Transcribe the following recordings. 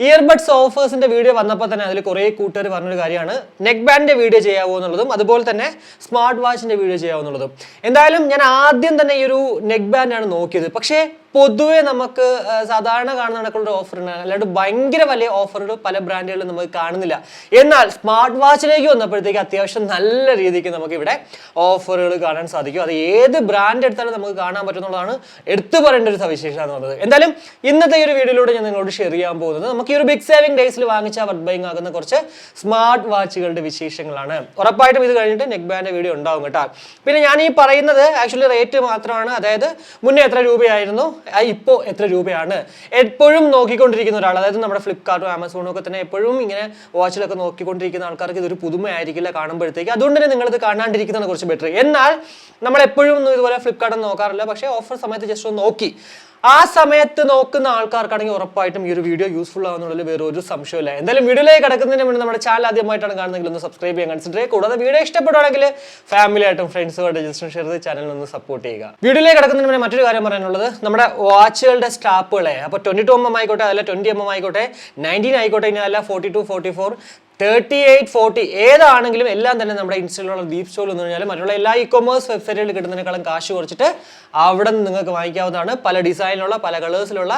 Earbuds offers in the video വന്നപ്പോൾ അതിൽ കുറേ കൂട്ടുകാർ പറഞ്ഞൊരു കാര്യമാണ് നെക്ക് ബാൻഡിന്റെ വീഡിയോ ചെയ്യാവോ എന്നുള്ളതും അതുപോലെ തന്നെ സ്മാർട്ട് വാച്ചിന്റെ വീഡിയോ ചെയ്യാവോ എന്നുള്ളതും. എന്തായാലും ഞാൻ ആദ്യം തന്നെ ഈ ഒരു നെക്ക് ബാൻഡ് ആണ് നോക്കിയത്. പക്ഷേ പൊതുവെ നമുക്ക് സാധാരണ കാണുന്ന കണക്കുള്ള ഓഫർ ഉണ്ട്. അല്ലാണ്ട് ഭയങ്കര വലിയ ഓഫറുകൾ പല ബ്രാൻഡുകളിലും നമുക്ക് കാണുന്നില്ല. എന്നാൽ സ്മാർട്ട് വാച്ചിലേക്ക് വന്നപ്പോഴത്തേക്ക് അത്യാവശ്യം നല്ല രീതിക്ക് നമുക്ക് ഇവിടെ ഓഫറുകൾ കാണാൻ സാധിക്കും. അത് ഏത് ബ്രാൻഡ് എടുത്താലും നമുക്ക് കാണാൻ പറ്റുന്നതാണ് എടുത്തു പറയേണ്ട ഒരു സവിശേഷത എന്ന് പറയുന്നത്. എന്തായാലും ഇന്നത്തെ ഈ ഒരു വീഡിയോയിലൂടെ ഞാൻ നിങ്ങളോട് ഷെയർ ചെയ്യാൻ പോകുന്നത് നമുക്ക് ഈ ഒരു ബിഗ് സേവിംഗ് ഡേയ്സിൽ വാങ്ങിച്ച വർത്ത് ബൈങ് ആകുന്ന കുറച്ച് സ്മാർട്ട് വാച്ചുകളുടെ വിശേഷങ്ങളാണ്. ഉറപ്പായിട്ടും ഇത് കഴിഞ്ഞിട്ട് നെക്ക് ബാൻഡ് വീഡിയോ ഉണ്ടാവും കേട്ടോ. പിന്നെ ഞാൻ ഈ പറയുന്നത് ആക്ച്വലി റേറ്റ് മാത്രമാണ്. അതായത് മുന്നേ എത്ര രൂപയായിരുന്നു, ഇപ്പോൾ എത്ര രൂപയാണ് എപ്പോഴും നോക്കിക്കൊണ്ടിരിക്കുന്ന ഒരാൾ, അതായത് നമ്മുടെ ഫ്ലിപ്കാർട്ടും ആമസോണും ഒക്കെ തന്നെ എപ്പോഴും ഇങ്ങനെ വാച്ചിലൊക്കെ നോക്കിക്കൊണ്ടിരിക്കുന്ന ആൾക്കാർക്ക് ഇതൊരു പുതുമയായിരിക്കില്ല കാണുമ്പോഴത്തേക്ക്. അതുകൊണ്ട് തന്നെ നിങ്ങളിത് കാണാണ്ടിരിക്കുന്നതാണ് കുറച്ച് ബെറ്റർ. എന്നാൽ നമ്മൾ എപ്പോഴും ഒന്നും ഇതുപോലെ ഫ്ലിപ്കാർട്ട് നോക്കാറില്ല. പക്ഷേ ഓഫർ സമയത്ത് ജസ്റ്റ് ഒന്ന് നോക്കി ആ സമയത്ത് നോക്കുന്ന ആൾക്കാർക്കാണെങ്കിൽ ഉറപ്പായിട്ടും ഈ ഒരു വീഡിയോ യൂസ്ഫുൾ ആവുന്നുള്ളതിൽ വേറെ ഒരു സംശയമില്ല. എന്തായാലും വീഡിയോയിലേക്ക് കിടക്കുന്നതിന് മുന്നേ നമ്മുടെ ചാനൽ ആദ്യമായിട്ടാണ് കാണുന്നതെങ്കിൽ ഒന്ന് സബ്സ്ക്രൈബ് ചെയ്യാൻ കൺസിഡർ ചെയ്യുക. കൂടാതെ വീഡിയോ ഇഷ്ടപ്പെടുവാണെങ്കിൽ ഫാമിലി ആയിട്ടും ഫ്രണ്ട്സുമായിട്ട് ജസ്റ്റ് ഷെയർ ചെയ്ത് ചാനൽ ഒന്ന് സപ്പോർട്ട് ചെയ്യുക. വീഡിയോയിലേക്ക് കിടക്കുന്നതിന് മുന്നേ മറ്റൊരു കാര്യം പറയാനുള്ളത് നമ്മുടെ വാച്ചുകളുടെ സ്ട്രാപ്പുകളെ, അപ്പോൾ 22mm ആയിക്കോട്ടെ, അല്ല 20mm ആയിക്കോട്ടെ, 19 ആയിക്കോട്ടെ, ഇനി അല്ല 42, 44, 38, 40 ഏതാണെങ്കിലും എല്ലാം തന്നെ നമ്മുടെ ഇൻസ്റ്റയിലുള്ള DeepZstore എന്ന് പറഞ്ഞാൽ മറ്റുള്ള എല്ലാ ഇ-കൊമേഴ്സ് വെബ്സൈറ്റുകളിൽ കിട്ടുന്നതിനേക്കാളും കാശ് കുറച്ചിട്ട് അവിടെ നിന്ന് നിങ്ങൾക്ക് വാങ്ങിക്കാവുന്നതാണ്. പല ഡിസൈനിലുള്ള പല കളേഴ്സിലുള്ള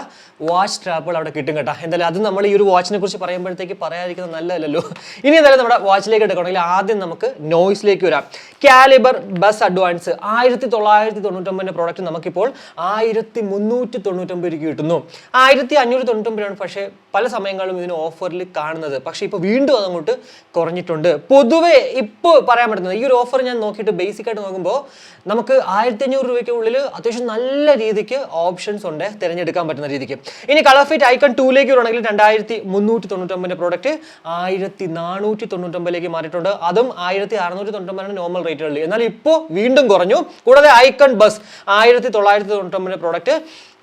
വാച്ച് സ്ട്രാപ്പുകൾ അവിടെ കിട്ടും കേട്ടോ. എന്തായാലും അത് നമ്മൾ ഈ ഒരു വാച്ചിനെ കുറിച്ച് പറയുമ്പോഴത്തേക്ക് പറയാതിരിക്കുന്നത് നല്ലതല്ലോ. ഇനി എന്തായാലും നമ്മുടെ വാച്ചിലേക്ക് എടുക്കണമെങ്കിൽ ആദ്യം നമുക്ക് നോയ്സിലേക്ക് വരാം. കാലിബർ ബസ് അഡ്വാൻസ് 1999 പ്രോഡക്റ്റ് നമുക്കിപ്പോൾ 1399 രൂപയ്ക്ക് കിട്ടുന്നു. 1599 രൂപയാണ് പക്ഷേ പല സമയങ്ങളിലും ഇതിന് ഓഫറിൽ കാണുന്നത്. പക്ഷേ ഇപ്പോൾ വീണ്ടും അതങ്ങോട്ട് കുറഞ്ഞിട്ടുണ്ട്. പൊതുവെ ഇപ്പോൾ പറയാൻ പറ്റുന്നത് ഈ ഒരു ഓഫർ ഞാൻ നോക്കിയിട്ട് ബേസിക് ആയിട്ട് നോക്കുമ്പോൾ നമുക്ക് 1500 രൂപയ്ക്ക് ഉള്ളിൽ അത്യാവശ്യം നല്ല രീതിക്ക് ഓപ്ഷൻസ് ഉണ്ട് തിരഞ്ഞെടുക്കാൻ പറ്റുന്ന രീതിക്ക്. ഇനി കളർ ഫിറ്റ് ഐക്കൺ 2ലേക്ക് വരണമെങ്കിൽ 2399 പ്രോഡക്റ്റ് 1499 മാറിയിട്ടുണ്ട്. അതും 1699 നോർമൽ റേറ്റുകളിൽ. എന്നാൽ ഇപ്പോൾ വീണ്ടും കുറഞ്ഞു. കൂടാതെ Icon Buzz 1999 product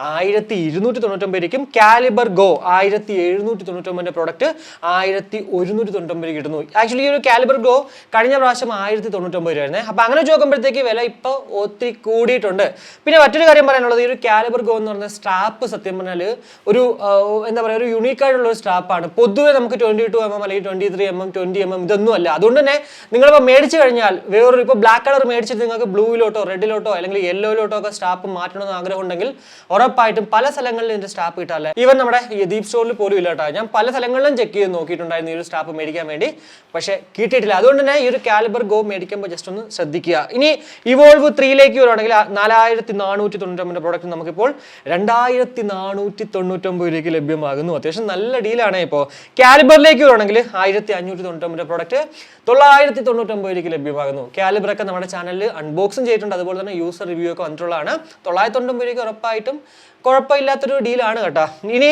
1299 Caliber Go 1799 product 1199 കിട്ടുന്നു. ആക്ച്വലി ഈ ഒരു കാലിബർ ഗോ കഴിഞ്ഞ പ്രാവശ്യം 1099 രൂപയായിരുന്നേ. അപ്പൊ അങ്ങനെ നോക്കുമ്പോഴത്തേക്ക് വില ഇപ്പോൾ ഒത്തിരി കൂടിയിട്ടുണ്ട്. പിന്നെ മറ്റൊരു കാര്യം പറയാനുള്ളത് ഈ ഒരു കാലിബർ ഗോ എന്ന് പറയുന്ന സ്ട്രാപ്പ് സത്യം പറഞ്ഞാൽ ഒരു എന്താ പറയുക ഒരു യുണീക്ക് ആയിട്ടുള്ള ഒരു സ്ട്രാപ്പാണ്. പൊതുവെ നമുക്ക് 22mm അല്ലെങ്കിൽ 23mm 20mm ഇതൊന്നും അല്ല. അതുകൊണ്ട് തന്നെ നിങ്ങളിപ്പോൾ മേടിച്ചു കഴിഞ്ഞാൽ വേറൊരു ഇപ്പോൾ ബ്ലാക്ക് കളർ മേടിച്ചിട്ട് നിങ്ങൾക്ക് ബ്ലൂയിലോട്ടോ റെഡിലോട്ടോ അല്ലെങ്കിൽ യെല്ലോയിലോട്ടോ ഒക്കെ സ്ട്രാപ്പ് മാറ്റണമെന്ന് ആഗ്രഹം ഉണ്ടെങ്കിൽ ഉറപ്പായിട്ടും പല സ്ഥലങ്ങളിലും ഇതിന്റെ സ്ട്രാപ്പ് കിട്ടാറില്ല. ഈവൻ നമ്മുടെ ഈ DeepZstoreൽ പോലും ഇല്ല കേട്ടോ. ഞാൻ പല സ്ഥലങ്ങളിലും ചെക്ക് ചെയ്ത് നോക്കിയിട്ടുണ്ടായിരുന്നു ഈ ഒരു സ്ട്രാപ്പ് മേടിക്കാൻ വേണ്ടി, പക്ഷേ കിട്ടിയിട്ടില്ല. അതുകൊണ്ട് തന്നെ ഈ ഒരു കാലിബർ ഗോ മേടിക്കുമ്പോൾ ജസ്റ്റ് ഒന്ന് ശ്രദ്ധിക്കുക. ഇനി ഇവോൾവ് 3ലേക്ക് വരുവാണെങ്കിൽ 4499 പ്രോഡക്റ്റ് നമുക്കിപ്പോൾ 2499 രൂപയ്ക്ക് ലഭ്യമാകുന്നു. അത്യാവശ്യം നല്ല ഡീലാണ്. ഇപ്പോൾ കാലിബറിലേക്ക് വരുവാണെങ്കിൽ 1599 പ്രോഡക്റ്റ് 999 രൂപയ്ക്ക് ലഭ്യമാകുന്നു. കാലിബറൊക്കെ നമ്മുടെ ചാനലിൽ അൺബോക്സിംഗ് ചെയ്തിട്ടുണ്ട്. അതുപോലെ തന്നെ യൂസർ റിവ്യൂ ഒക്കെ വന്നിട്ടുള്ളതാണ്. 999 രൂപയ്ക്ക് ഉറപ്പായിട്ടും കുഴപ്പമില്ലാത്തൊരു ഡീലാണ് കേട്ടോ. ഇനി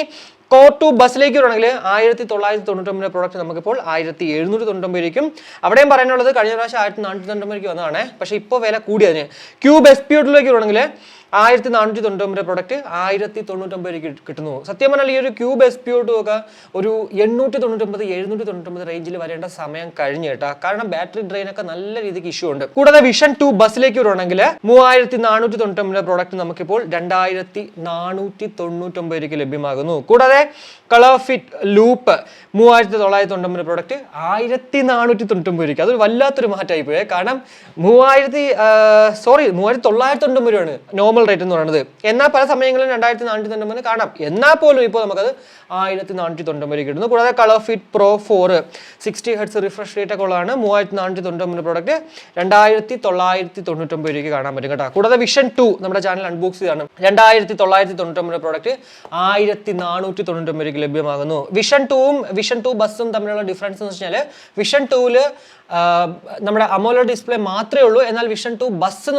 കോർ ടു ബസ്സിലേക്ക് വരണമെങ്കിൽ 1999 പ്രോഡക്റ്റ് നമുക്കിപ്പോൾ 1799 രൂപയ്ക്കും. അവിടെയും പറയാനുള്ളത് കഴിഞ്ഞ പ്രാവശ്യം 1499 രൂപയ്ക്ക് വന്നതാണ്. പക്ഷേ ഇപ്പോൾ വില കൂടിയതിന്. ക്യൂബ് എസ്പ്യൂട്ടിലേക്ക് വരണമെങ്കിൽ 1499 പ്രോഡക്റ്റ് 1099 രൂപയ്ക്ക് കിട്ടുന്നു. സത്യം പറഞ്ഞാൽ ഈ ഒരു ക്യൂബ് എസ്പ്യൂട്ടും ഒക്കെ ഒരു 899 799 റേഞ്ചിൽ വരേണ്ട സമയം കഴിഞ്ഞു കേട്ടോ. കാരണം ബാറ്ററി ഡ്രെയിൻ ഒക്കെ നല്ല രീതിക്ക് ഇഷ്യൂ ഉണ്ട്. കൂടാതെ വിഷൻ 2 ബസ്സിലേക്ക് വരണമെങ്കിൽ 3499 പ്രോഡക്റ്റ് നമുക്കിപ്പോൾ 2499 രൂപയ്ക്ക് ലഭ്യമാകുന്നു. കൂടാതെ കളർ ഫിറ്റ് ലൂപ്പ് 3999 പ്രോഡക്റ്റ് 1499 രൂപയ്ക്ക്. അതൊരു വല്ലാത്തൊരു മാറ്റമായി പോയേ. കാരണം 3999 രൂപയാണ് നോർമൽ റേറ്റ് എന്ന് പറയുന്നത്. എന്നാൽ പല സമയങ്ങളിലും 2499 കാണാം. എന്നാൽ പോലും ഇപ്പോൾ നമുക്കത് 1499 കിട്ടുന്നു. കൂടാതെ colour fit pro 4 60 Hz refresh rate ഒക്കെ ഉള്ളതാണ്. 3499 പ്രോഡക്റ്റ് 2999 രൂപയ്ക്ക് കാണാൻ പറ്റും കേട്ടോ. കൂടാതെ വിഷൻ 2 നമ്മുടെ ചാനൽ അൺബോക്സ് ചെയ്താണ്. 2999 പ്രോഡക്റ്റ് 1499 രൂപയ്ക്ക് ലഭ്യമാകുന്നു. വിഷൻ 2ഉം വിഷൻ 2 ബസ്സും തമ്മിലുള്ള ഡിഫറൻസ് എന്ന് വെച്ചാൽ വിഷൻ 2ൽ നമ്മുടെ അമോലോ ഡിസ്പ്ലേ മാത്രമേ ഉള്ളൂ. എന്നാൽ വിഷൻ 2 ബസ്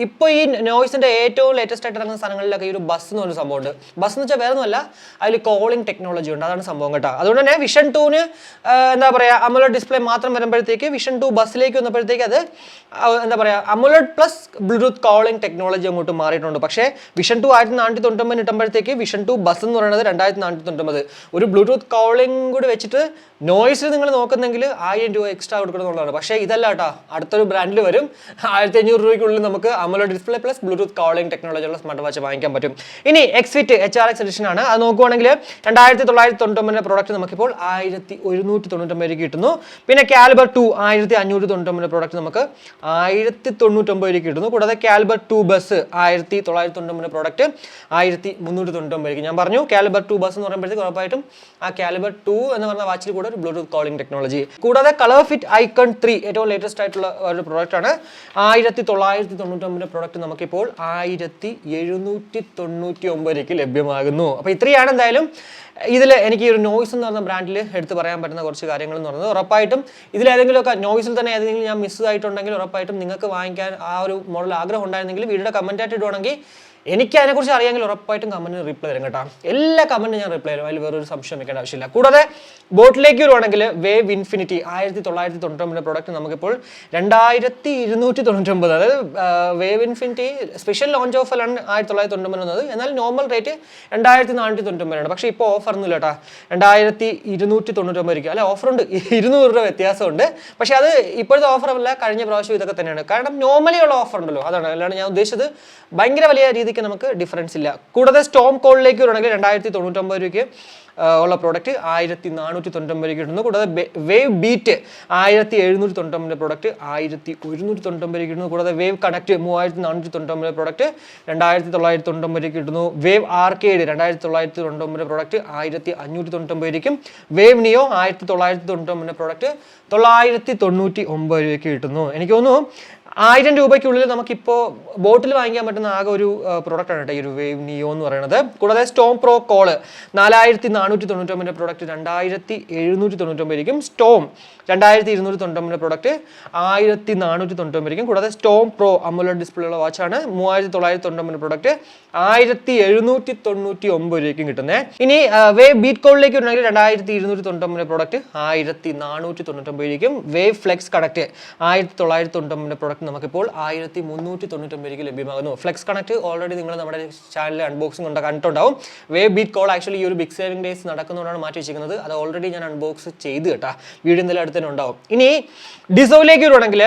ഇപ്പോൾ ഈ നോയ്സിന്റെ ഏറ്റവും ലേറ്റസ്റ്റ് ആയിട്ട് ഇറങ്ങുന്ന സാധനങ്ങളിലൊക്കെ ഈ ഒരു ബസ് എന്ന് പറഞ്ഞ സംഭവമുണ്ട്. ബസ് എന്ന് വെച്ചാൽ വേറെ ഒന്നുമല്ല, അതിൽ കോളിംഗ് ടെക്നോളജി ഉണ്ട്. അതാണ് സംഭവം കേട്ടോ. അതുകൊണ്ട് തന്നെ വിഷൻ 2ന് എന്താ പറയുക അമോലോ ഡിസ്പ്ലേ മാത്രം വരുമ്പോഴത്തേക്ക് വിഷൻ 2 ബസ്സിലേക്ക് വന്നപ്പോഴത്തേക്ക് അത് എന്താ പറയുക AMOLED plus Bluetooth calling technology അങ്ങോട്ട് മാറിയിട്ടുണ്ട്. പക്ഷേ വിഷൻ 2 1499 കിട്ടുമ്പോഴത്തേക്ക് വിഷൻ 2 ബസ് എന്ന് പറയുന്നത് 2499. ഒരു ബ്ലൂടൂത്ത് കോളിംഗ് കൂടി വെച്ചിട്ട് നോയ്സിൽ നിങ്ങൾ നോക്കുന്നെങ്കിൽ 1000 രൂപ എക്സ്ട്രാ കൊടുക്കണമെന്നുള്ളതാണ്. പക്ഷേ ഇതല്ല കേട്ടോ, അടുത്തൊരു ബ്രാൻഡിൽ വരും 1500 രൂപയ്ക്കുള്ളിൽ നമുക്ക് AMOLED display plus Bluetooth calling calling ടെക്നോളജിയുള്ള സ്മാർട്ട് വാച്ച് വാങ്ങിക്കാൻ പറ്റും. ഇനി എക്സ്ഫിറ്റ് HRX എഡിഷൻ ആണ്. അത് നോക്കുവാണെങ്കിൽ 2999 പ്രോഡക്റ്റ് നമുക്കിപ്പോൾ 1199 രൂപയ്ക്ക് കിട്ടുന്നു. പിന്നെ കാലിബർ 2 1599 പ്രോഡക്റ്റ് നമുക്ക് 1099 രൂപയ്ക്ക് കിട്ടുന്നു. കൂടാതെ കാലിബർ 2 ബസ് 1999 പ്രോഡക്റ്റ് 1399 രൂപയ്ക്ക്. ഞാൻ പറഞ്ഞു കാലിബർ 2 ബസ് എന്ന് പറയുമ്പോഴത്തേക്ക് ഉറപ്പായിട്ടും ആ കാലിബർ 2 എന്ന് പറഞ്ഞ വാച്ചിൽ കൂടെ ഒരു ബ്ലൂടൂത്ത് കോളിംഗ് ടെക്നോളജി. കൂടാതെ കളർ ഫിറ്റ് ഐക്കൺ 3 ഏറ്റവും ലേറ്റസ്റ്റ് ആയിട്ടുള്ള ഒരു പ്രോഡക്റ്റ് ആണ്. 1999 പ്രോഡക്റ്റ് നമുക്കിപ്പോൾ 1799 രൂപയ്ക്ക് ലഭ്യമാകുന്നു. അപ്പോൾ ഇത്രയാണ് എന്തായാലും ഇതിൽ എനിക്ക് ഈ ഒരു നോയ്സ് എന്ന് പറഞ്ഞ ബ്രാൻഡിൽ എടുത്ത് പറയാൻ പറ്റുന്ന കുറച്ച് കാര്യങ്ങൾ എന്ന് പറയുന്നത്. ഉറപ്പായിട്ടും ഇതിലേതെങ്കിലുമൊക്കെ നോയ്സിൽ തന്നെ ഏതെങ്കിലും ഞാൻ മിസ് ആയിട്ടുണ്ടെങ്കിൽ ഉറപ്പായിട്ടും നിങ്ങൾക്ക് വാങ്ങിക്കാൻ ആ ഒരു മോഡൽ ആഗ്രഹം ഉണ്ടായിരുന്നെങ്കിൽ വീഡിയോയുടെ കമൻറ്റായിട്ട് ഇടുവാണെങ്കിൽ എനിക്ക് അതിനെക്കുറിച്ച് അറിയാമെങ്കിൽ ഉറപ്പായിട്ടും കമൻറ്റിന് റിപ്ലൈ തരും കേട്ടോ. എല്ലാ കമൻറ്റും ഞാൻ റിപ്ലൈ തരും, അതിൽ വേറൊരു സംശയം വെക്കേണ്ട ആവശ്യമില്ല. കൂടാതെ ബോട്ടിലേക്ക് വരുവാണെങ്കിൽ വേവ് ഇൻഫിനിറ്റി 1999 പ്രോഡക്റ്റ് നമുക്കിപ്പോൾ 2299, അതായത് വേവ് ഇൻഫിനിറ്റി സ്പെഷ്യൽ ലോഞ്ച് ഓഫറിലാണ് 1999 എന്നത്. എന്നാൽ നോർമൽ റേറ്റ് 2499 പക്ഷേ ഇപ്പോൾ ഓഫർ ഒന്നുമില്ല കേട്ടോ. 2299 അല്ല, ഓഫറുണ്ട്, 200 രൂപ വ്യത്യാസമുണ്ട്. പക്ഷേ അത് ഇപ്പോഴത്തെ ഓഫറല്ല, കഴിഞ്ഞ പ്രാവശ്യം ഇതൊക്കെ തന്നെയാണ്. കാരണം നോർമലി ഉള്ള ഓഫർ ഉണ്ടല്ലോ, അതാണ്. അല്ലാണ്ട് ഞാൻ ഉദ്ദേശിച്ചത് ഭയങ്കര വലിയ രീതിക്ക് നമുക്ക് ഡിഫറൻസ് ഇല്ല. കൂടാതെ സ്റ്റോം കോളിലേക്ക് വരണമെങ്കിൽ 2099 രൂപയ്ക്ക് ഉള്ള പ്രോഡക്റ്റ് 1499 രൂപയ്ക്ക് കിട്ടുന്നു. കൂടാതെ വേവ് ബീറ്റ് 1799 പ്രോഡക്റ്റ് 1199 രൂപയ്ക്ക് കിട്ടുന്നു. കൂടാതെ വേവ് കണക്ട് 3499 പ്രോഡക്റ്റ് 2999 രൂപയ്ക്ക് കിട്ടുന്നു. വേവ് ആർക്കേഡ് 2999 പ്രോഡക്റ്റ് 1599 രൂപയ്ക്കും. വേവ് നിയോ 1999 പ്രോഡക്റ്റ് 999 രൂപയ്ക്ക് കിട്ടുന്നു. എനിക്ക് തോന്നുന്നു 1000 രൂപയ്ക്കുള്ളിൽ നമുക്കിപ്പോൾ ബോട്ടിൽ വാങ്ങിക്കാൻ പറ്റുന്ന ആകെ ഒരു പ്രോഡക്റ്റ് ആണ് കേട്ടോ ഈ ഒരു വേവ് നിയോ എന്ന് പറയുന്നത്. കൂടാതെ സ്റ്റോം പ്രോ കോള് 4499 പ്രോഡക്റ്റ് 2799 രൂപയ്ക്കും. സ്റ്റോം 2299 പ്രോഡക്റ്റ് 1499 രൂപയ്ക്കും. കൂടാതെ സ്റ്റോം പ്രോ അമോലെഡ് ഡിസ്പ്ലേ ഉള്ള വാച്ചാണ് 3999 പ്രോഡക്റ്റ് 1799 രൂപയ്ക്കും കിട്ടുന്നത്. ഇനി വേവ് ബീറ്റ് കോളിലേക്ക് ഉണ്ടെങ്കിൽ 2299 പ്രോഡക്റ്റ് 1499 രൂപയ്ക്കും. വേവ് ഫ്ലെക്സ് കണക്ട് 1999 പ്രോഡക്റ്റ് നമുക്കിപ്പോൾ 1399 രൂപയ്ക്ക് ലഭ്യമാകുന്നു. ഫ്ലെക്സ് കണക്ട് ഓൾറെഡി നിങ്ങൾ നമ്മുടെ ചാനലിൽ അൺബോക്സിംഗ് കണ്ടിട്ടുണ്ടാവും. വേവ് ബീറ്റ് കോൾ ആക്ച്വലി ഈ ഒരു ബിഗ് സേവിംഗ് ഡേയ്സ് നടക്കുന്നതുകൊണ്ടാണ് മാറ്റി വെച്ചിരിക്കുന്നത്. അത് ഓൾറെഡി ഞാൻ അൺബോക്സ് ചെയ്ത് കേട്ടാ, വീഡിയോ എന്തെങ്കിലും അടുത്ത് തന്നെ ഉണ്ടാവും. ഇനി ഡിസോയിലേക്ക് വരുവാണെങ്കിൽ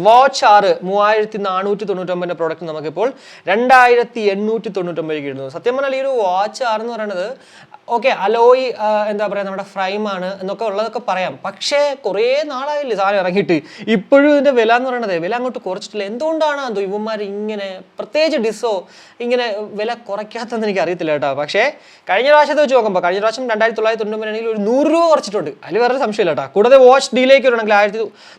വാച്ച് 6 3499 പ്രോഡക്റ്റ് നമുക്കിപ്പോൾ 2899 കിട്ടുന്നു. സത്യം പറഞ്ഞാൽ ഈ ഒരു വാച്ച് 6 എന്ന് പറയുന്നത് ഓക്കെ അലോയ് എന്താ പറയുക നമ്മുടെ ഫ്രൈം ആണ് എന്നൊക്കെ ഉള്ളതൊക്കെ പറയാം. പക്ഷേ കുറേ നാളായില്ലേ സാധനം ഇറങ്ങിയിട്ട്, ഇപ്പോഴും ഇതിൻ്റെ വില എന്ന് പറയുന്നത് വില അങ്ങോട്ട് കുറച്ചിട്ടില്ല. എന്തുകൊണ്ടാണ് അതോ ഇവന്മാർ ഇങ്ങനെ, പ്രത്യേകിച്ച് ഡിസോ ഇങ്ങനെ വില കുറയ്ക്കാത്തതെന്ന് എനിക്ക് അറിയത്തില്ല കേട്ടോ. പക്ഷേ കഴിഞ്ഞ പ്രാവശ്യത്തെ വെച്ച് നോക്കുമ്പോൾ കഴിഞ്ഞ പ്രാവശ്യം 2999 ആണെങ്കിൽ ഒരു 100 രൂപ കുറച്ചിട്ടുണ്ട്, അതിൽ വേറെ സംശയമില്ല കേട്ടോ. കൂടാതെ വാച്ച് ഡിയിലേക്ക് വരണമെങ്കിൽ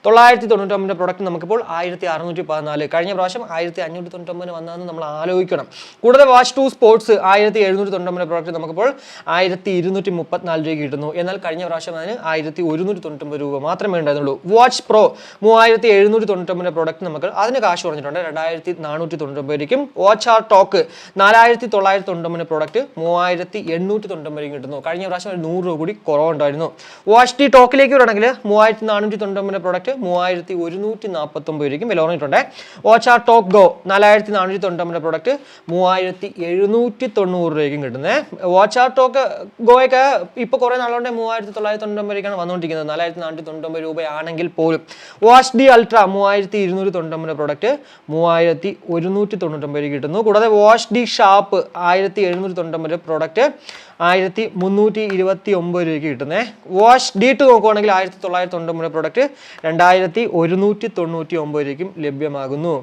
1999 പ്രോഡക്റ്റ് നമുക്കിപ്പോൾ 1614, കഴിഞ്ഞ പ്രാവശ്യം 1599 വന്നതെന്ന് നമ്മൾ ആലോചിക്കണം. കൂടാതെ വാച്ച് 2 സ്പോർട്സ് 1799 പ്രോഡക്റ്റ് നമുക്കിപ്പോൾ 1234 രൂപയ്ക്ക് കിട്ടുന്നു. എന്നാൽ കഴിഞ്ഞ പ്രാവശ്യം അതിന് 1199 രൂപ മാത്രമേ ഉണ്ടായിരുന്നുള്ളൂ. വാച്ച് പ്രോ 3799 പ്രോഡക്റ്റ് നമുക്ക് അതിന് കാശ് കുറഞ്ഞിട്ടുണ്ട്, 2499 രൂപയ്ക്കും. വാച്ച് ആർ ടോക്ക് 4999 പ്രോഡക്റ്റ് 3899 രൂപയ്ക്ക് കിട്ടുന്നു. കഴിഞ്ഞ പ്രാവശ്യം 100 രൂപ കൂടി കുറവുണ്ടായിരുന്നു. വാച്ച് ഡി ടോക്കിലേക്ക് വരണമെങ്കിൽ 3499 പ്രോഡക്റ്റ് 3149 രൂപയ്ക്കും വില കുറഞ്ഞിട്ടുണ്ട്. Watch R talk go 4499 product 3790 രൂപയ്ക്കും കിട്ടുന്നത്. വാച്ച് ആർ ടോക്ക് ഗോയൊക്കെ ഇപ്പോൾ കുറേ നാളുകൊണ്ട് 3999 രൂപയ്ക്കാണ് വന്നുകൊണ്ടിരിക്കുന്നത്, 4499 രൂപയാണെങ്കിൽ പോലും. വാച്ച് ഡി അൾട്ര 3299 പ്രോഡക്റ്റ് 3199 കിട്ടുന്നു. കൂടാതെ വാച്ച് ഡി ഷാപ്പ് 1799 പ്രോഡക്റ്റ് 1329 രൂപയ്ക്ക് കിട്ടുന്നത്. വാച്ച് ഡി ടു നോക്കുവാണെങ്കിൽ 1999 പ്രോഡക്റ്റ് 2199 രൂപയ്ക്കും ലഭ്യമാകുന്നു.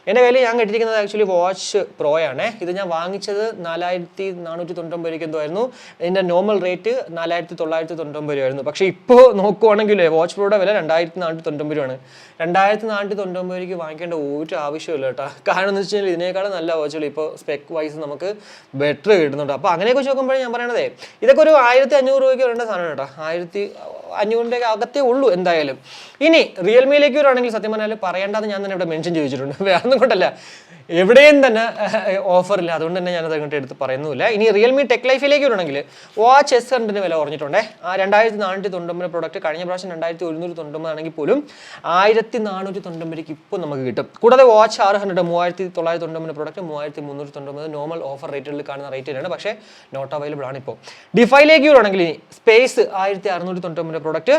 എൻ്റെ കയ്യിൽ ഞാൻ കെട്ടിയിരിക്കുന്നത് ആക്ച്വലി വാച്ച് പ്രോയാണ്. ഇത് ഞാൻ വാങ്ങിച്ചത് 4499 രൂപയ്ക്ക് എന്തോ ആയിരുന്നു. ഇതിൻ്റെ നോർമൽ റേറ്റ് 4999 രൂപയായിരുന്നു. പക്ഷേ ഇപ്പോൾ നോക്കുവാണെങ്കിൽ വാച്ച് പ്രോയുടെ വില 2499 രൂപയാണ്. 2499 രൂപയ്ക്ക് വാങ്ങിക്കേണ്ട ഒരു ആവശ്യമില്ല കേട്ടോ. കാരണം എന്ന് വെച്ച് കഴിഞ്ഞാൽ ഇതിനേക്കാളും നല്ല വാച്ചുകൾ ഇപ്പോൾ സ്പെക് വൈസ് നമുക്ക് ബെറ്റർ കിട്ടുന്നുണ്ട്. അപ്പോൾ അങ്ങനെയൊക്കെ നോക്കുമ്പോഴേ ഞാൻ പറയണതേ ഇതൊക്കെ ഒരു 1500 രൂപയ്ക്ക് വരേണ്ട സാധനം കേട്ടോ. 1500 അകത്തേ ഉള്ളൂ എന്തായാലും. ഇനി റിയൽമിയിലേക്ക് വരുവാണെങ്കിൽ സത്യം പറഞ്ഞാൽ പറയേണ്ടത് ഞാൻ തന്നെ ഇവിടെ മെൻഷൻ ചെയ്തിട്ടുണ്ട്, വേറെ ഒന്നും കൊണ്ടല്ല, എവിടെയും തന്നെ ഓഫറില്ല, അതുകൊണ്ട് തന്നെ ഞാനത് അങ്ങോട്ട് എടുത്ത് പറയുന്നില്ല. ഇനി റിയൽമി ടെക് ലൈഫിലേക്ക് വരുവാണെങ്കിൽ വാച്ച് S100 വില കുറഞ്ഞിട്ടുണ്ട്. 2499 പ്രോഡക്റ്റ് കഴിഞ്ഞ പ്രാവശ്യം 2199 ആണെങ്കിൽ പോലും 1499 ഇപ്പോൾ നമുക്ക് കിട്ടും. കൂടാതെ വാച്ച് 600 3999 പ്രോഡക്റ്റ് 3399 നോർമൽ ഓഫർ റേറ്റുകളിൽ കാണുന്ന റേറ്റിലാണ്, പക്ഷേ നോട്ട് അവൈലബിൾ ആണ് ഇപ്പോൾ. ഡിഫൈലേക്ക് വരുവാണെങ്കിൽ ഇനി സ്പേസ് 1699 പ്രോഡക്റ്റ്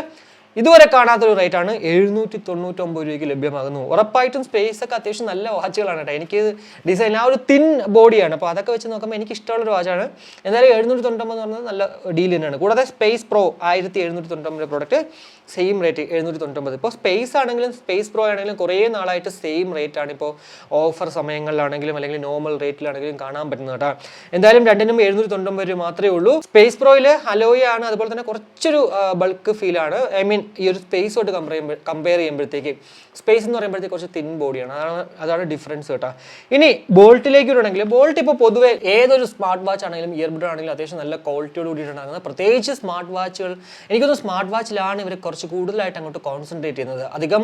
ഇതുവരെ കാണാത്തൊരു റേറ്റ് ആണ് 799 രൂപയ്ക്ക് ലഭ്യമാകുന്നു. ഉറപ്പായിട്ടും സ്പേസ് ഒക്കെ അത്യാവശ്യം നല്ല വാച്ചുകളാണ് കേട്ടോ. എനിക്ക് ഡിസൈൻ ആ ഒരു തിൻ ബോഡിയാണ്, അപ്പോൾ അതൊക്കെ വെച്ച് നോക്കുമ്പോൾ എനിക്ക് ഇഷ്ടമുള്ളൊരു വാച്ചാണ്. എന്തായാലും 799 എന്ന് പറഞ്ഞത് നല്ല ഡീൽ തന്നെയാണ്. കൂടാതെ space pro 1799 product same rate 799. ഇപ്പോൾ സ്പേസ് ആണെങ്കിലും സ്പേസ് പ്രോ ആണെങ്കിലും കുറേ നാളായിട്ട് സെയിം റേറ്റ് ആണ്. ഇപ്പോൾ ഓഫർ സമയങ്ങളിലാണെങ്കിലും അല്ലെങ്കിൽ നോർമൽ റേറ്റിലാണെങ്കിലും കാണാൻ പറ്റുന്നത് കേട്ടോ. എന്തായാലും രണ്ടിനും 799 രൂപ മാത്രമേ ഉള്ളൂ. സ്പേസ് പ്രോയിൽ അലോയ് ആണ്, അതുപോലെ തന്നെ കുറച്ചൊരു ബൾക്ക് ഫീലാണ്. ഐ മീൻ ഈ ഒരു സ്പേസോട്ട് കമ്പയർ ചെയ്യുമ്പോഴത്തേക്ക് സ്പേസ് എന്ന് പറയുമ്പോഴത്തേക്ക് കുറച്ച് തിൻ ബോഡിയാണ്, അതാണ് ഡിഫറൻസ് കേട്ടോ. ഇനി ബോൾട്ടിലേക്ക് വരണമെങ്കിൽ ബോൾട്ട് ഇപ്പോൾ പൊതുവെ ഏതൊരു സ്മാർട്ട് വാച്ച് ആണെങ്കിലും ഇയർബഡ് ആണെങ്കിലും അത്യാവശ്യം നല്ല ക്വാളിറ്റിയോട് കൂടിയിട്ടുണ്ടാകുന്നത്. പ്രത്യേകിച്ച് സ്മാർട്ട് വാച്ചുകൾ, എനിക്കൊന്ന് സ്മാർട്ട് വാച്ചിലാണ് ഇവർ കുറച്ച് കൂടുതലായിട്ട് അങ്ങോട്ട് കോൺസെൻട്രേറ്റ് ചെയ്യുന്നത്. അധികം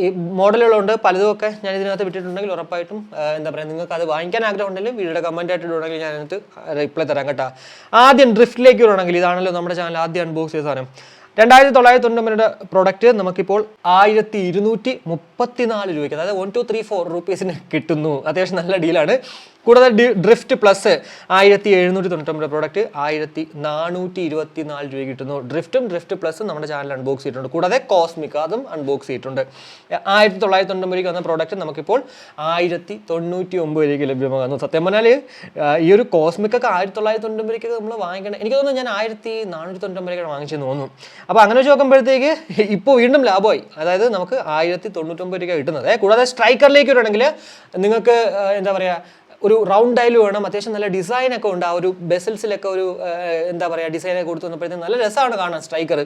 ഈ മോഡലുകളുണ്ട്, പലതുമൊക്കെ ഞാൻ ഇതിനകത്ത് വിട്ടിട്ടുണ്ടെങ്കിൽ ഉറപ്പായിട്ടും എന്താ പറയുക, നിങ്ങൾക്ക് അത് വാങ്ങിക്കാൻ ആഗ്രഹം ഉണ്ടെങ്കിൽ വീഡിയോയുടെ കമൻറ്റ് ആയിട്ട് ഇടുകയാണെങ്കിൽ ഞാൻ അതിനകത്ത് റിപ്ലൈ തരാം കേട്ടോ. ആദ്യം ഡ്രിഫ്റ്റിലേക്ക് വരണമെങ്കിൽ ഇതാണല്ലോ നമ്മുടെ ചാനൽ ആദ്യം അൺബോക്സ് ചെയ്ത സാധനം. 2999 പ്രോഡക്റ്റ് നമുക്കിപ്പോൾ 1234 രൂപയ്ക്ക്, അതായത് 1234 റുപ്പീസിന് കിട്ടുന്നു. അത്യാവശ്യം നല്ല ഡീലാണ്. കൂടാതെ ഡ്രിഫ്റ്റ് പ്ലസ് 1799 പ്രോഡക്റ്റ് 1424 രൂപ കിട്ടുന്നു. ഡ്രിഫ്റ്റ് പ്ലസും നമ്മുടെ ചാനൽ അൺബോക്സ് ചെയ്തിട്ടുണ്ട്. കൂടാതെ കോസ്മിക് അതും അൺബോക്സ് ചെയ്തിട്ടുണ്ട്. 1999 രൂപയ്ക്ക് വന്ന പ്രോഡക്റ്റ് നമുക്കിപ്പോൾ 1099 രൂപയ്ക്ക് ലഭ്യമാകുന്നു. സത്യം പറഞ്ഞാൽ ഈ ഒരു കോസ്മിക് ഒക്കെ 1999 രൂപയ്ക്ക് നമ്മൾ വാങ്ങിക്കേണ്ടത്, എനിക്ക് തോന്നുന്നു ഞാൻ 1499 രൂപയ്ക്കാണ് വാങ്ങിച്ചെന്ന് തോന്നുന്നു. അപ്പോൾ അങ്ങനെ വെച്ച് നോക്കുമ്പോഴത്തേക്ക് ഇപ്പോൾ വീണ്ടും ലാഭമായി, അതായത് നമുക്ക് 1099 രൂപ കിട്ടുന്നത്. കൂടാതെ സ്ട്രൈക്കറിലേക്ക് വരണമെങ്കിൽ നിങ്ങൾക്ക് എന്താ പറയുക, ഒരു റൗണ്ട് ഡയൽ വേണം, അത്യാവശ്യം നല്ല ഡിസൈനൊക്കെ ഉണ്ട്. ആ ഒരു ബെസൽസിലൊക്കെ ഒരു എന്താ പറയുക ഡിസൈനൊക്കെ കൊടുത്തു വന്നപ്പോഴത്തേക്ക് നല്ല രസമാണ് കാണാൻ സ്ട്രൈക്കർ.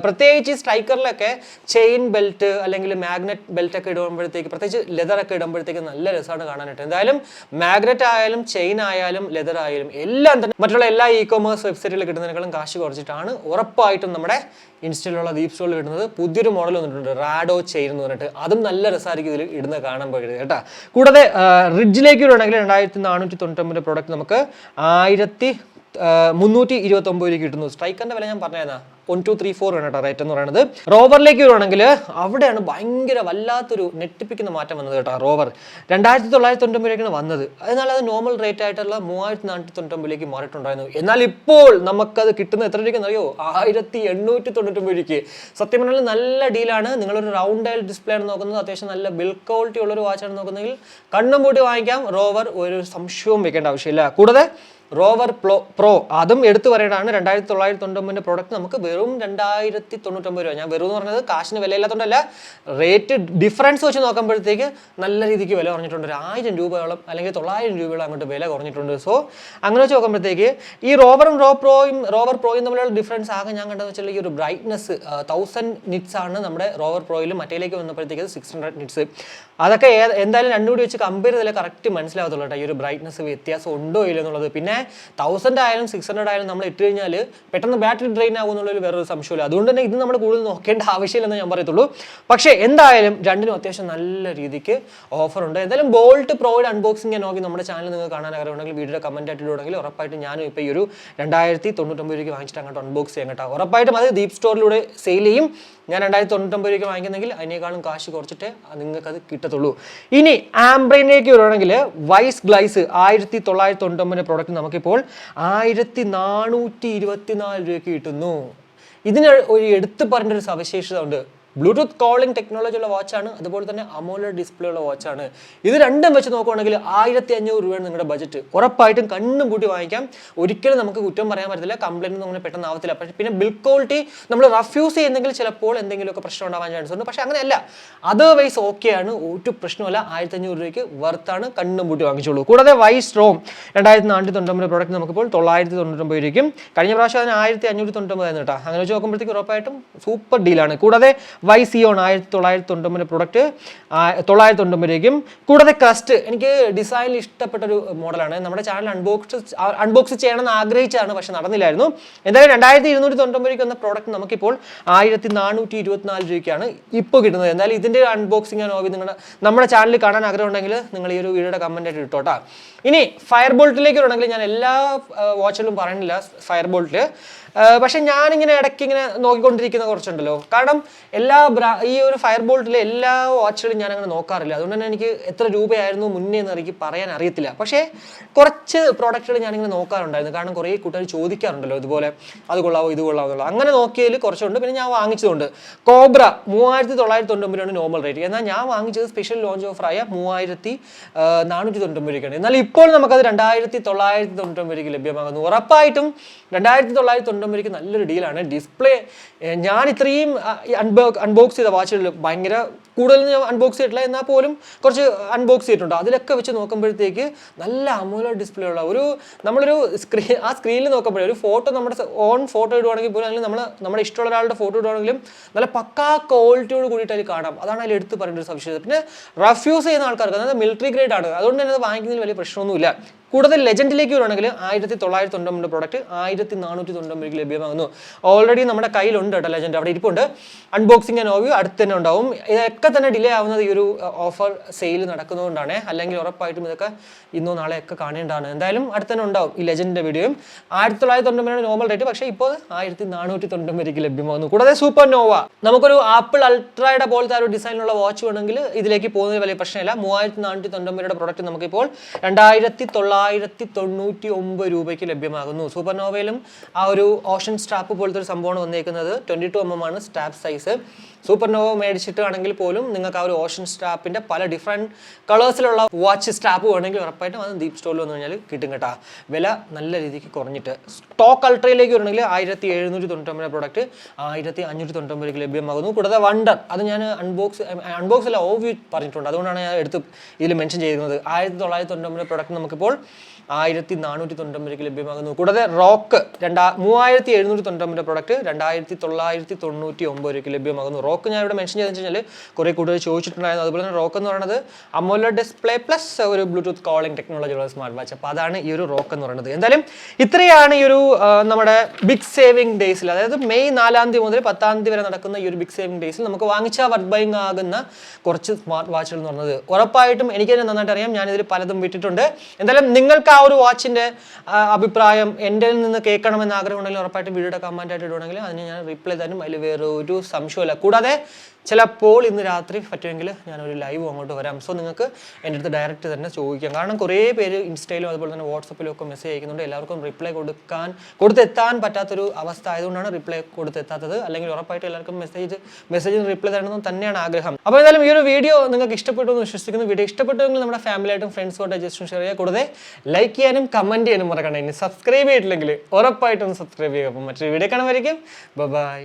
പ്രത്യേകിച്ച് സ്ട്രൈക്കറിലൊക്കെ ചെയിൻ ബെൽറ്റ് അല്ലെങ്കിൽ മാഗ്നറ്റ് ബെൽറ്റൊക്കെ ഇടുമ്പോഴത്തേക്ക്, പ്രത്യേകിച്ച് ലെതറൊക്കെ ഇടുമ്പോഴത്തേക്ക് നല്ല രസമാണ് കാണാനായിട്ട്. എന്തായാലും മാഗ്നറ്റ് ആയാലും ചെയിൻ ആയാലും ലെതർ ആയാലും എല്ലാം തന്നെ മറ്റുള്ള എല്ലാ ഇ കൊമേഴ്സ് വെബ്സൈറ്റുകളിൽ കിട്ടുന്നതിനേക്കാളും കാശ് കുറച്ചിട്ടാണ് ഉറപ്പായിട്ടും നമ്മുടെ ഇൻസ്റ്റയിലുള്ള DeepZstore ഇടുന്നത്. പുതിയൊരു മോഡൽ വന്നിട്ടുണ്ട്, റാഡോ ചെയിൻ എന്ന് പറഞ്ഞിട്ട്, അതും നല്ല രസമായിരിക്കും ഇതിൽ ഇടുന്ന കാണാൻ പോയത് കേട്ടോ. കൂടാതെ റിഡ്ജിലേക്ക് വരണമെങ്കിൽ 2499 പ്രോഡക്റ്റ് നമുക്ക് 1329 രൂപ കിട്ടുന്നു. സ്ട്രൈക്കറിന്റെ വില ഞാൻ പറഞ്ഞാൽ 1234 ആണ് കേട്ടോ റേറ്റ് എന്ന് പറയുന്നത്. റോവറിലേക്ക് വരുവാണെങ്കിൽ അവിടെയാണ് ഭയങ്കര വല്ലാത്തൊരു നെറ്റിപ്പിക്കുന്ന മാറ്റം വന്നത് കേട്ടോ. റോവർ 2999 രൂപയ്ക്കാണ് വന്നത്. എന്നാൽ അത് നോർമൽ റേറ്റ് ആയിട്ടുള്ള 3499 മാറിയിട്ടുണ്ടായിരുന്നു. എന്നാൽ ഇപ്പോൾ നമുക്കത് കിട്ടുന്നത് എത്ര രൂപയ്ക്ക് അറിയോ? 1899 രൂപയ്ക്ക്. സത്യം പറഞ്ഞാൽ നല്ല ഡീലാണ്. നിങ്ങളൊരു റൗണ്ട് ഡയൽ ഡിസ്പ്ലേ ആണ് നോക്കുന്നത്, അത്യാവശ്യം നല്ല ബിൽഡ് ക്വാളിറ്റി ഉള്ളൊരു വാച്ചാണ് നോക്കുന്നതെങ്കിൽ കണ്ണും പൂട്ടി വാങ്ങിക്കാം. റോവർ ഒരു സംശയവും വെക്കേണ്ട ആവശ്യമില്ല. കൂടാതെ റോവർ പ്രോ അതും എടുത്തു പറയേണ്ടതാണ്. 2999 പ്രോഡക്റ്റ് നമുക്ക് വെറും 2099 രൂപ. ഞാൻ വെറും എന്ന് പറഞ്ഞത് കാശിന് വിലയില്ലാത്തതുകൊണ്ടല്ല, റേറ്റ് ഡിഫറൻസ് വെച്ച് നോക്കുമ്പോഴത്തേക്ക് നല്ല രീതിക്ക് വില കുറഞ്ഞിട്ടുണ്ട്. 1000 രൂപയോളം അല്ലെങ്കിൽ 900 രൂപയോളം അങ്ങോട്ട് വില കുറഞ്ഞിട്ടുണ്ട്. സോ അങ്ങനെ വെച്ച് നോക്കുമ്പോഴത്തേക്ക് ഈ റോവർ പ്രോയും തമ്മിലുള്ള ഡിഫറൻസ് ആകെ ഞാൻ കണ്ടതെന്ന് വെച്ചാൽ ഈ ഒരു ബ്രൈറ്റ്നസ് 1000 നിറ്റ്സ് ആണ് നമ്മുടെ റോവർ പ്രോയിലും, മറ്റേലേക്ക് വന്നപ്പോഴത്തേക്ക് 600 നിറ്റ്സ്. അതൊക്കെ എന്തായാലും രണ്ടും കൂടി വെച്ച് കമ്പയർ ചെയ്താലേ കറക്റ്റ് മനസ്സിലാവത്തുള്ളൂ കേട്ടോ ഈ ഒരു ബ്രൈറ്റ്നസ് വ്യത്യാസം ഉണ്ടോ ഇല്ല എന്നുള്ളത്. പിന്നെ 1000 ആയാലും 600 ആയാലും നമ്മൾ ഇട്ട് കഴിഞ്ഞാൽ പെട്ടെന്ന് ബാറ്ററി ഡ്രെയിൻ ആകുമെന്നുള്ളൊരു വേറൊരു സംശയമില്ല. അതുകൊണ്ട് തന്നെ ഇത് നമ്മൾ കൂടുതൽ നോക്കേണ്ട ആവശ്യമില്ലെന്ന് ഞാൻ പറയത്തുള്ളൂ. പക്ഷേ എന്തായാലും രണ്ടിനും അത്യാവശ്യം നല്ല രീതിക്ക് ഓഫർ ഉണ്ട്. എന്തായാലും ബോൾട്ട് പ്രോയുടെ അൺബോക്സിംഗ് ഞാൻ നോക്കി നമ്മുടെ ചാനൽ നിങ്ങൾ കാണാൻ ആഗ്രഹമുണ്ടെങ്കിൽ വീഡിയോ കമൻറ്റ് ആയിട്ട് ഇടുകയാണെങ്കിൽ ഉറപ്പായിട്ടും ഞാനും ഇപ്പോൾ ഈ ഒരു 2099 രൂപയ്ക്ക് വാങ്ങിച്ചിട്ട് അങ്ങോട്ട് അൺബോക്സ് ചെയ്യാൻ കേട്ടോ. ഉറപ്പായിട്ടും അത് DeepZstoreലൂടെ സെയിൽ ചെയ്യും. ഞാൻ 2099 രൂപയ്ക്ക് വാങ്ങിക്കുന്നെങ്കിൽ അതിനേക്കാളും കാശ് കുറച്ചിട്ട് നിങ്ങൾക്കത് കിട്ടത്തുള്ളൂ. ഇനി ആംബ്രെയിനിലേക്ക് വരുവാണെങ്കിൽ വൈസ് ഗ്ലൈസ് 1999 പ്രോഡക്റ്റ് നമുക്കിപ്പോൾ 1424 രൂപയ്ക്ക് കിട്ടുന്നു. ഇതിന് ഒരു എടുത്തു പറഞ്ഞ ഒരു സവിശേഷത ഉണ്ട്. ബ്ലൂടൂത്ത് കോളിംഗ് ടെക്നോളജി ഉള്ള വാച്ചാണ്, അതുപോലെ തന്നെ അമോലെഡ് ഡിസ്പ്ലേ ഉള്ള വാച്ചാണ്. ഇത് രണ്ടും വെച്ച് നോക്കുവാണെങ്കിൽ 1500 രൂപയാണ് നിങ്ങളുടെ ബജറ്റ്. ഉറപ്പായിട്ടും കണ്ണും കൂട്ടി വാങ്ങിക്കാം. ഒരിക്കലും നമുക്ക് കുറ്റം പറയാൻ പറ്റത്തില്ല, കംപ്ലൈൻറ്റ് ഒന്നും അങ്ങനെ പെട്ടെന്ന് ആവത്തില്ല. പക്ഷേ പിന്നെ ബിൽഡ് ക്വാളിറ്റി നമ്മൾ റഫ്യൂസ് ചെയ്യുന്നെങ്കിൽ ചിലപ്പോൾ എന്തെങ്കിലുമൊക്കെ പ്രശ്നം ഉണ്ടാവാൻ ചാൻസ് ഉണ്ട്. പക്ഷേ അങ്ങനെയല്ല, അതർവൈസ് ഓക്കെയാണ്, ഒരു പ്രശ്നമല്ല. 1500 രൂപയ്ക്ക് വർത്താണ്, കണ്ണും കൂട്ടി വാങ്ങിച്ചോളൂ. കൂടാതെ വൈസ് റോം 2499 പ്രോഡക്റ്റ് നമുക്കിപ്പോൾ 999 രൂപയ്ക്കും, കഴിഞ്ഞ പ്രാവശ്യം അതിന് 1599 ആയിരുന്നു കേട്ടോ. അങ്ങനെ വെച്ച് നോക്കുമ്പോഴത്തേക്ക് ഉറപ്പായിട്ടും സൂപ്പർ ഡീലാണ്. കൂടാതെ വൈസിയോൺ 1999 പ്രോഡക്റ്റ് 999 രൂപയ്ക്കും. കൂടാതെ ക്രസ്റ്റ് എനിക്ക് ഡിസൈനിൽ ഇഷ്ടപ്പെട്ടൊരു മോഡലാണ്. നമ്മുടെ ചാനൽ അൺബോക്സ് ചെയ്യണമെന്ന് ആഗ്രഹിച്ചാണ്, പക്ഷെ നടന്നില്ലായിരുന്നു. എന്തായാലും 2299 രൂപയ്ക്ക് വന്ന പ്രോഡക്റ്റ് നമുക്കിപ്പോൾ 1424 രൂപയ്ക്കാണ് ഇപ്പോൾ കിട്ടുന്നത്. എന്തായാലും ഇതിൻ്റെ അൺബോക്സിംഗ് നോക്കി നമ്മുടെ ചാനലിൽ കാണാൻ ആഗ്രഹം ഉണ്ടെങ്കിൽ നിങ്ങൾ ഈ ഒരു വീഡിയോയുടെ കമൻ്റ് ആയിട്ട് ഇട്ടോട്ടാ. ഇനി ഫയർബോൾട്ടിലേക്ക് വരണമെങ്കിൽ ഞാൻ എല്ലാ വാച്ചുകളും പറയുന്നില്ല. ഫയർബോൾട്ട് പക്ഷെ ഞാനിങ്ങനെ ഇടയ്ക്ക് ഇങ്ങനെ നോക്കിക്കൊണ്ടിരിക്കുന്ന കുറച്ചുണ്ടല്ലോ. കാരണം ഈ ഒരു ഫയർബോൾട്ടിലെ എല്ലാ വാച്ചുകളും ഞാൻ അങ്ങനെ നോക്കാറില്ല. അതുകൊണ്ട് തന്നെ എനിക്ക് എത്ര രൂപയായിരുന്നു മുന്നേ എന്ന് എനിക്ക് പറയാൻ അറിയത്തില്ല. പക്ഷേ കുറച്ച് പ്രോഡക്റ്റുകൾ ഞാനിങ്ങനെ നോക്കാറുണ്ടായിരുന്നു. കാരണം കുറേ കൂട്ടുകാർ ചോദിക്കാറുണ്ടല്ലോ ഇതുപോലെ അത് കൊള്ളാവോ ഇത് കൊള്ളാവോ എന്നുള്ളത്. അങ്ങനെ നോക്കിയതിൽ കുറച്ചുണ്ട്. പിന്നെ ഞാൻ വാങ്ങിച്ചതുണ്ട്. Cobra 3990 normal rate. എന്നാൽ ഞാൻ വാങ്ങിച്ചത് സ്പെഷ്യൽ ലോഞ്ച് ഓഫറായ 3490 എന്നാൽ ഇപ്പോൾ നമുക്കത് 2990 ലഭ്യമാകുന്നു. ഉറപ്പായിട്ടും 2990 നല്ലൊരു ഡീലാണ്. ഡിസ്പ്ലേ ഞാൻ ഇത്രയും അൺബോക്സ് ചെയ്ത വാച്ചുകളിൽ ഭയങ്കര കൂടുതൽ ഞാൻ അൺബോക്സ് ചെയ്തിട്ടില്ല, എന്നാൽ പോലും കുറച്ച് അൺബോക്സ് ചെയ്തിട്ടുണ്ട്. അതിലൊക്കെ വെച്ച് നോക്കുമ്പോഴത്തേക്ക് നല്ല അമോലെഡ് ഡിസ്പ്ലേ ഉള്ള നമ്മളൊരു സ്ക്രീനിൽ നോക്കുമ്പോഴേ ഒരു ഫോട്ടോ നമ്മുടെ ഓൺ ഫോട്ടോ ഇടുവാണെങ്കിൽ പോലും അല്ലെങ്കിൽ നമ്മുടെ ഇഷ്ടമുള്ള ഒരാളുടെ ഫോട്ടോ ഇടുവാണെങ്കിലും നല്ല പക്കാ ക്വാളിറ്റിയോട് കൂടിയിട്ട് അതിൽ കാണാം. അതാണ് അതിൽ എടുത്ത് പറയേണ്ട ഒരു സവിശേഷത. പിന്നെ റഫ്യൂസ് ചെയ്യുന്ന ആൾക്കാർക്ക്, അതായത് മിലിറ്ററി ഗ്രേഡ് ആണ്, അതുകൊണ്ട് തന്നെ അത് വാങ്ങിക്കുന്നതിൽ വലിയ പ്രശ്നമൊന്നുമില്ല. കൂടുതൽ ലെജൻഡിലേക്ക് വരുവാണെങ്കിൽ 1990 പ്രോഡക്റ്റ് 1490 ലഭ്യമാകുന്നു. ഓൾറെഡി നമ്മുടെ കയ്യിലുണ്ട് കേട്ടോ ലെജൻഡ്, അവിടെ ഇരിപ്പുണ്ട്. അൺബോക്സിംഗ് ആൻഡ് ഓവ്യൂ അടുത്ത് തന്നെ ഉണ്ടാവും. ഇതൊക്കെ തന്നെ ഡിലേ ആവുന്നത് ഈ ഒരു ഓഫർ സെയിൽ നടക്കുന്നതുകൊണ്ടാണ്. അല്ലെങ്കിൽ ഉറപ്പായിട്ടും ഇതൊക്കെ ഇന്നോ നാളെയൊക്കെ കാണേണ്ടതാണ്. എന്തായാലും അടുത്ത് തന്നെ ഉണ്ടാവും ഈ ലെജൻഡിന്റെ വീഡിയോയും. 1990 നോർമൽ റേറ്റ്, പക്ഷേ ഇപ്പോൾ 1490 ലഭ്യമാകുന്നു. കൂടാതെ സൂപ്പർ നോവ, നമുക്കൊരു ആപ്പിൾ അൾട്രയുടെ പോലത്തെ ഒരു ഡിസൈനിലുള്ള വാച്ച് വേണമെങ്കിൽ ഇതിലേക്ക് പോകുന്നതിൽ വലിയ പ്രശ്നമില്ല. 3490 പ്രോഡക്റ്റ് നമുക്കിപ്പോൾ 2999 രൂപയ്ക്ക് ലഭ്യമാകുന്നു. സൂപ്പർ നോവയിലും ആ ഒരു ഓഷൻ സ്ട്രാപ്പ് പോലത്തെ ഒരു സംഭവമാണ് വന്നേക്കുന്നത്. 22mm ആണ് സ്ട്രാപ്പ് സൈസ്. സൂപ്പർ നോവ മേടിച്ചിട്ടാണെങ്കിൽ പോലും നിങ്ങൾക്ക് ആ ഒരു ഓഷൻ സ്ട്രാപ്പിന്റെ പല ഡിഫറെൻറ്റ് കളേഴ്സിലുള്ള വാച്ച് സ്ട്രാപ്പ് വേണമെങ്കിൽ ഉറപ്പായിട്ടും അത് ദീപ് സ്റ്റോറിൽ വന്നു കഴിഞ്ഞാൽ കിട്ടും കേട്ടോ. വില നല്ല രീതിക്ക് കുറഞ്ഞിട്ട്. സ്റ്റോക്ക് അൾട്രയിലേക്ക് വരണമെങ്കിൽ 1799 പ്രോഡക്റ്റ് 1599 ലഭ്യമാകുന്നു. കൂടാതെ വണ്ടർ, അത് ഞാൻ അൺബോക്സ് അല്ല ഓവ്യൂ പറഞ്ഞിട്ടുണ്ട്, അതുകൊണ്ടാണ് ഞാൻ എടുത്ത് ഇതിൽ മെൻഷൻ ചെയ്തിരുന്നത്. 1990 പ്രോഡക്റ്റ് നമുക്കിപ്പോൾ 1490 ലഭ്യമാകുന്നു. കൂടാതെ റോക്ക് 3799 പ്രോഡക്റ്റ് 2999 ലഭ്യമാകുന്നു. റോക്ക് ഞാൻ ഇവിടെ മെൻഷൻ ചെയ്തെന്ന് വെച്ച് കഴിഞ്ഞാൽ കുറേ കൂടുതൽ ചോദിച്ചിട്ടുണ്ടായിരുന്നു. അതുപോലെ തന്നെ റോക്ക് എന്ന് പറയുന്നത് അമോലെഡ് ഡിസ്പ്ലേ പ്ലസ് ഒരു ബ്ലൂടൂത്ത് കോളിംഗ് ടെക്നോളജി ഉള്ള സ്മാർട്ട് വാച്ച്. അപ്പോൾ അതാണ് ഈ ഒരു റോക്ക് എന്ന് പറയുന്നത്. എന്തായാലും ഇത്രയാണ് ഈ ഒരു നമ്മുടെ ബിഗ് സേവിംഗ് ഡേയ്സിൽ, അതായത് മെയ് 4 മുതൽ 10 വരെ നടക്കുന്ന ഈ ഒരു ബിഗ് സേവിംഗ് ഡേയ്സിൽ നമുക്ക് വാങ്ങിച്ചാൽ വർത്ത് ബൈങ് ആകുന്ന കുറച്ച് സ്മാർട്ട് വാച്ചുകൾ എന്ന് പറയുന്നത്. ഉറപ്പായിട്ടും എനിക്ക് തന്നെ നന്നായിട്ട് അറിയാം, ഞാനിതിൽ പലതും വിട്ടിട്ടുണ്ട്. എന്തായാലും നിങ്ങൾക്ക് ആ ഒരു വാച്ചിന്റെ അഭിപ്രായം എൻ്റെ നിന്ന് കേൾക്കണമെന്ന് ആഗ്രഹമുണ്ടെങ്കിൽ ഉറപ്പായിട്ടും വീഡിയോയുടെ കമന്റ് ആയിട്ട് ഇടുവാണെങ്കിൽ അതിന് ഞാൻ റിപ്ലൈ തരും. അതിൽ വേറെ ഒരു സംശയമില്ല. കൂടാതെ ചിലപ്പോൾ ഇന്ന് രാത്രി പറ്റുമെങ്കിൽ ഞാനൊരു ലൈവ് അങ്ങോട്ട് വരാം. സോ നിങ്ങൾക്ക് എൻ്റെ അടുത്ത് ഡയറക്റ്റ് തന്നെ ചോദിക്കാം. കാരണം കുറേ പേര് ഇൻസ്റ്റയിലും അതുപോലെ തന്നെ വാട്സപ്പിലും ഒക്കെ മെസ്സേജ് അയക്കുന്നുണ്ട്. എല്ലാവർക്കും റിപ്ലൈ കൊടുത്തെത്താൻ പറ്റാത്തൊരു അവസ്ഥ ആയതുകൊണ്ടാണ് റിപ്ലൈ കൊടുത്തെത്താത്തത്. അല്ലെങ്കിൽ ഉറപ്പായിട്ട് എല്ലാവർക്കും മെസ്സേജിന് റിപ്ലൈ തരണമെന്ന് തന്നെയാണ് ആഗ്രഹം. അപ്പോൾ എന്തായാലും ഈ ഒരു വീഡിയോ നിങ്ങൾക്ക് ഇഷ്ടപ്പെട്ടു എന്ന് വിശ്വസിക്കുന്നു. വീഡിയോ ഇഷ്ടപ്പെട്ടുവെങ്കിൽ നമ്മുടെ ഫാമിലിയായിട്ടും ഫ്രണ്ട്സുമായിട്ട് ജസ്റ്റ് ഷെയർ ചെയ്യുക. കൂടാതെ ലൈക്ക് ചെയ്യാനും കമന്റ് ചെയ്യാനും മറക്കണ്ട. ഇനി സബ്സ്ക്രൈബ് ചെയ്തിട്ടില്ലെങ്കിൽ ഉറപ്പായിട്ടും സബ്സ്ക്രൈബ് ചെയ്യുക. അപ്പം മറ്റൊരു വീഡിയോ കാണുമായിരിക്കും. ബൈ.